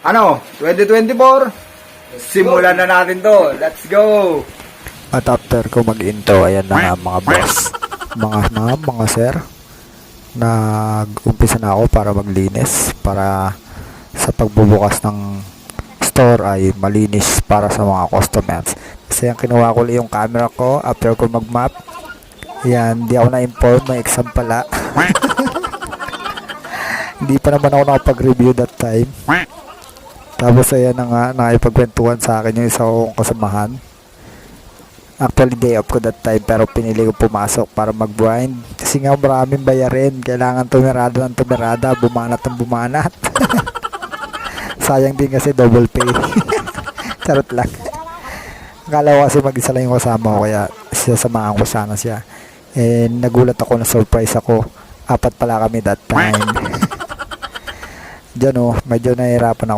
Ano, 2024, simulan na natin to. Let's go! At after ko mag-intro, ayan na nga mga boss, mga sir, nag-umpisa na ako para maglinis, para sa pagbubukas ng store ay malinis para sa mga customers. Kasi yung kinuha ko yung camera ko after ko mag-map. Yan, di ako na-inform, may exam pala. Hindi pa naman ako nakapag-review that time. Tapos ayan na nga, nakipagkwentuhan sa akin yung isa kong kasamahan. Actually day off ko that time, pero pinili ko pumasok para mag-grind. Kasi nga maraming bayarin, kailangan tumirada ng tumirada, bumanat ng bumanat. Sayang din kasi double pay. Charot lang. Akala ko kasi mag-isa lang yung kasama ko, kaya sasamahan ko sana siya. And nagulat ako, na surprise ako. 4 pala kami that time. Diyan medyo nahihirapan ako